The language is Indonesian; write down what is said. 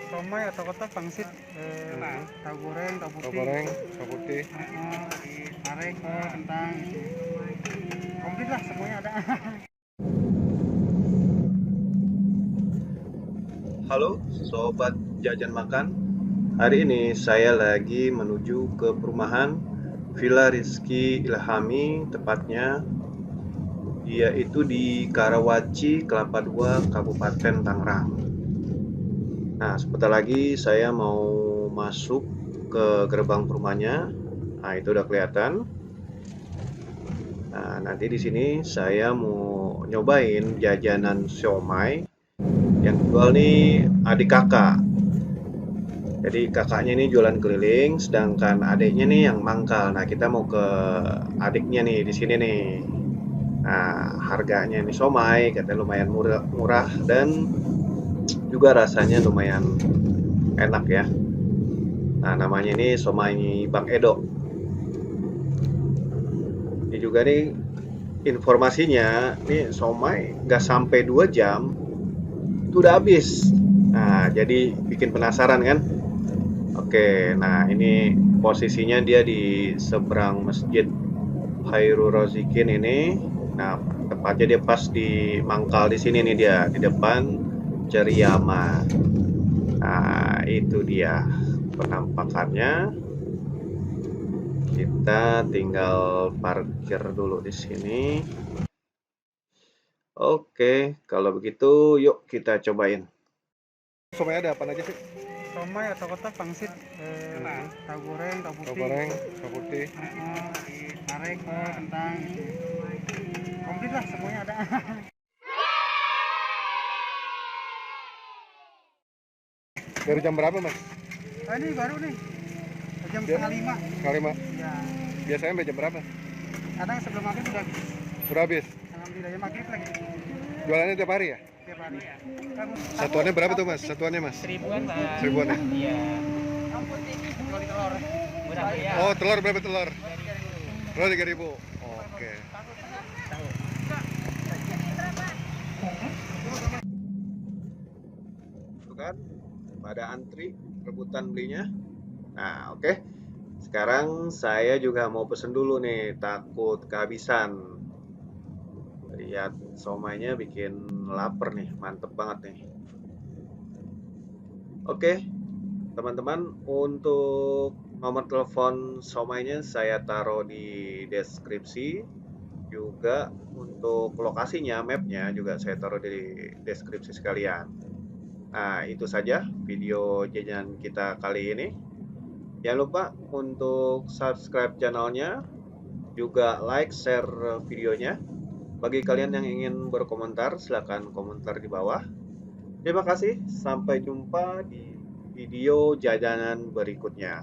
somai atau kotak pangsit, tahu goreng, tahu Tahu putih, goreng, tahu putih. arek, kentang, komplit lah semuanya ada. Halo Sobat Jajan Makan. Hari ini saya lagi menuju ke perumahan Villa Rizky Ilhami, tepatnya yaitu di Karawaci, Kelapa II, Kabupaten Tangerang. Nah, sebentar lagi saya mau masuk ke gerbang perumahannya. Nah, itu udah kelihatan. Nah, nanti di sini saya mau nyobain jajanan siomay yang jual nih adik kakak. Jadi kakaknya ini jualan keliling, sedangkan adiknya nih yang mangkal. Nah, kita mau ke adiknya nih di sini nih. Nah, harganya ini somai, katanya lumayan murah dan juga rasanya lumayan enak ya. Nah, namanya ini somai Bang Edo. Ini juga nih informasinya, nih somai nggak sampai 2 jam itu udah habis. Nah, jadi bikin penasaran kan? Oke, nah ini posisinya dia di seberang Masjid Khairul Rozikin ini. Nah, tepatnya dia pas di mangkal di sini nih dia, di depan Ceriyama. Nah, itu dia penampakannya. Kita tinggal parkir dulu di sini. Oke, kalau begitu yuk kita cobain. Somai ada apa aja sih? Somai atau kotak pangsit, tahu goreng, tahu Tahu putih, goreng, tahu putih. arek, kentang, komplit lah semuanya ada. Dari jam berapa, Mas? Nah, ini baru nih jam Ya. setengah 5 Kali, Mak. ya. Biasanya sampai jam berapa? Kadang sebelum maghrib udah habis. Udah habis. Alhamdulillah ya, maghrib lagi Jualannya tiap hari ya? tiap hari. Satuannya berapa tuh, Mas? Satuannya, Mas? Seribuan, Pak. Seribuan ya? Iya. Kalau di telur Murah ya. Oh, telur berapa telur? Telur 3.000. Oke. Tuh kan, pada antri rebutan belinya. Nah, oke. Sekarang saya juga mau pesen dulu nih, takut kehabisan. Lihat somainya bikin lapar nih, mantep banget nih. Oke, teman-teman, untuk nomor telepon somainya saya taruh di deskripsi. Juga untuk lokasinya, mapnya juga saya taruh di deskripsi sekalian. Nah, itu saja video jajan kita kali ini. Jangan lupa untuk subscribe channelnya, juga like, share videonya. Bagi kalian yang ingin berkomentar, silahkan komentar di bawah. Terima kasih, sampai jumpa di video jajanan berikutnya.